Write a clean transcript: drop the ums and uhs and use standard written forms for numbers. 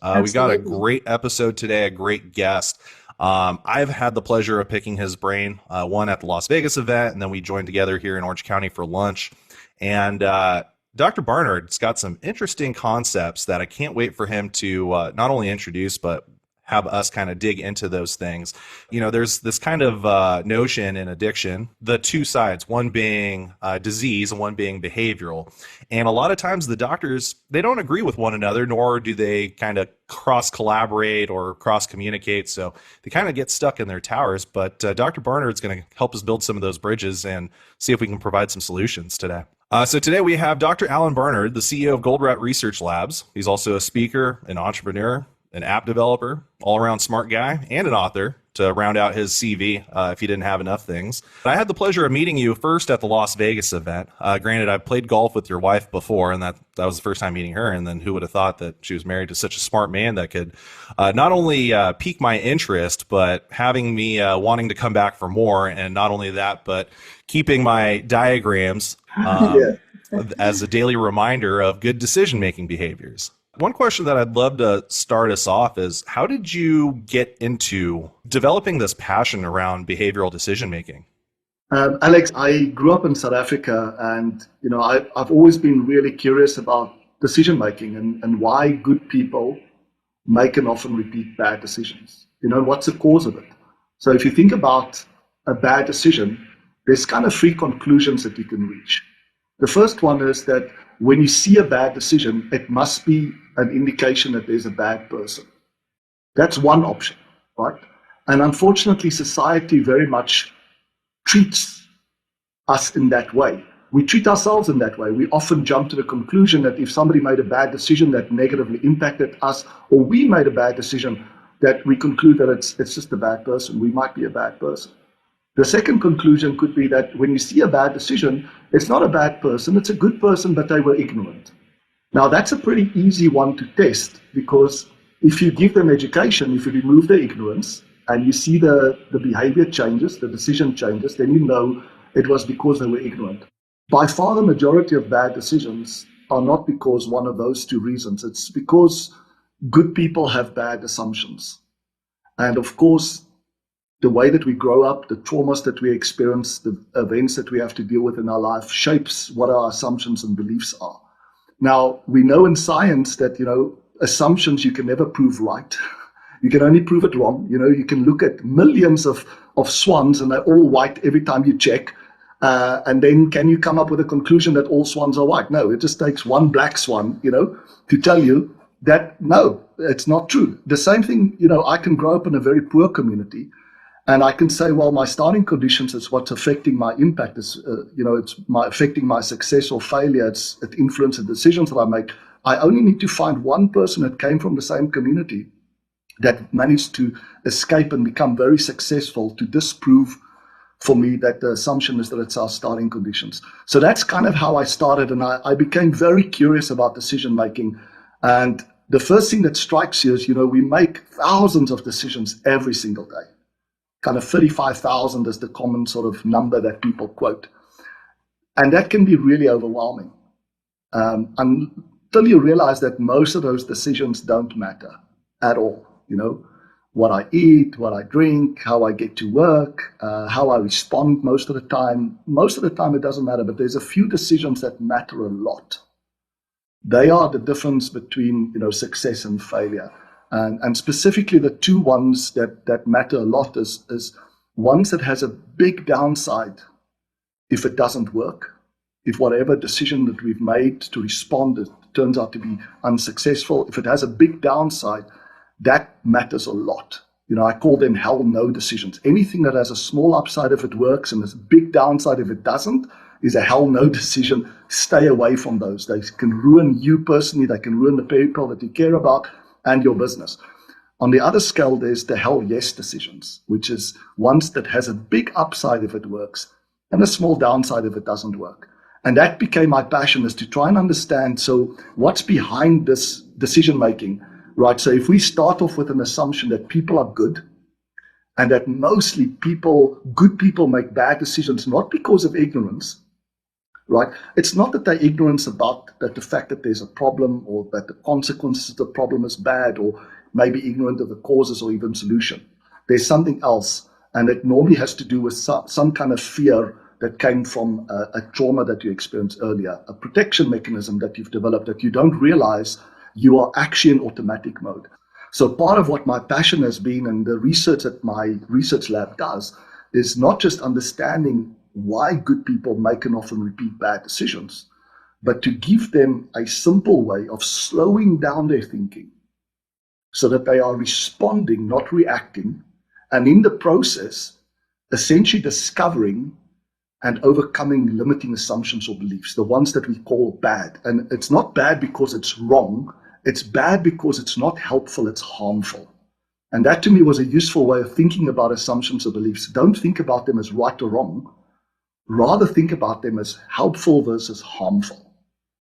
We got a Absolutely. great episode today, a great guest. I've had the pleasure of picking his brain, one at the Las Vegas event, and then we joined together here in Orange County for lunch. And Dr. Barnard's got some interesting concepts that I can't wait for him to not only introduce, but have us kind of dig into those things. You know, there's this kind of notion in addiction, the two sides, one being disease and one being behavioral. And a lot of times the doctors, they don't agree with one another, nor do they kind of cross collaborate or cross communicate. So they kind of get stuck in their towers. But Dr. Barnard's going to help us build some of those bridges and see if we can provide some solutions today. So today we have Dr. Alan Barnard, the CEO of Gold Rat Research Labs. He's also a speaker, an entrepreneur, an app developer, all-around smart guy, and an author to round out his CV if he didn't have enough things. I had the pleasure of meeting you first at the Las Vegas event. Granted, I've played golf with your wife before, and that was the first time meeting her, and then who would have thought that she was married to such a smart man that could not only pique my interest, but having me wanting to come back for more, and not only that, but keeping my diagrams Yeah. as a daily reminder of good decision-making behaviors. One question that I'd love to start us off is, how did you get into developing this passion around behavioral decision making? Alex, I grew up in South Africa, and I've always been really curious about decision making and why good people make and often repeat bad decisions. What's the cause of it? So if you think about a bad decision, there's kind of three conclusions that you can reach. The first one is that when you see a bad decision, it must be an indication that there's a bad person. That's one option, right? And unfortunately, society very much treats us in that way. We treat ourselves in that way. We often jump to the conclusion that if somebody made a bad decision that negatively impacted us, or we made a bad decision, that we conclude that it's just a bad person. We might be a bad person. The second conclusion could be that when you see a bad decision, it's not a bad person, it's a good person, but they were ignorant. Now, that's a pretty easy one to test, because if you give them education, if you remove their ignorance, and you see the behavior changes, the decision changes, then you know it was because they were ignorant. By far, the majority of bad decisions are not because one of those two reasons. It's because good people have bad assumptions. And of course, the way that we grow up, the traumas that we experience, the events that we have to deal with in our life shapes what our assumptions and beliefs are. Now, we know in science that, assumptions you can never prove right. You can only prove it wrong. You can look at millions of swans and they're all white every time you check. And then can you come up with a conclusion that all swans are white? No, it just takes one black swan, to tell you that, no, it's not true. The same thing, I can grow up in a very poor community, and I can say, well, my starting conditions is what's affecting my impact. It's affecting my success or failure. It influences the decisions that I make. I only need to find one person that came from the same community that managed to escape and become very successful to disprove for me that the assumption is that it's our starting conditions. So that's kind of how I started, and I became very curious about decision making. And the first thing that strikes you is, we make thousands of decisions every single day. Kind of 35,000 is the common sort of number that people quote. And that can be really overwhelming until you realize that most of those decisions don't matter at all. What I eat, what I drink, how I get to work, how I respond most of the time. Most of the time it doesn't matter, but there's a few decisions that matter a lot. They are the difference between success and failure. And specifically the two ones that matter a lot is ones that has a big downside if it doesn't work. If whatever decision that we've made to respond it turns out to be unsuccessful, if it has a big downside, that matters a lot. I call them hell no decisions. Anything that has a small upside if it works and a big downside if it doesn't is a hell no decision. Stay away from those. They can ruin you personally. They can ruin the people that you care about and your business. On the other scale, there's the hell yes decisions, which is ones that has a big upside if it works and a small downside if it doesn't work. And that became my passion, is to try and understand, so what's behind this decision making, right? So if we start off with an assumption that people are good and that mostly good people make bad decisions, not because of ignorance, right? It's not that they're ignorant about that the fact that there's a problem or that the consequences of the problem is bad, or maybe ignorant of the causes or even solution. There's something else, and it normally has to do with some kind of fear that came from a trauma that you experienced earlier, a protection mechanism that you've developed that you don't realize you are actually in automatic mode. So part of what my passion has been, and the research that my research lab does, is not just understanding why good people make and often repeat bad decisions, but to give them a simple way of slowing down their thinking so that they are responding, not reacting, and in the process, essentially discovering and overcoming limiting assumptions or beliefs, the ones that we call bad. And it's not bad because it's wrong, it's bad because it's not helpful, it's harmful. And that to me was a useful way of thinking about assumptions or beliefs. Don't think about them as right or wrong, rather think about them as helpful versus harmful.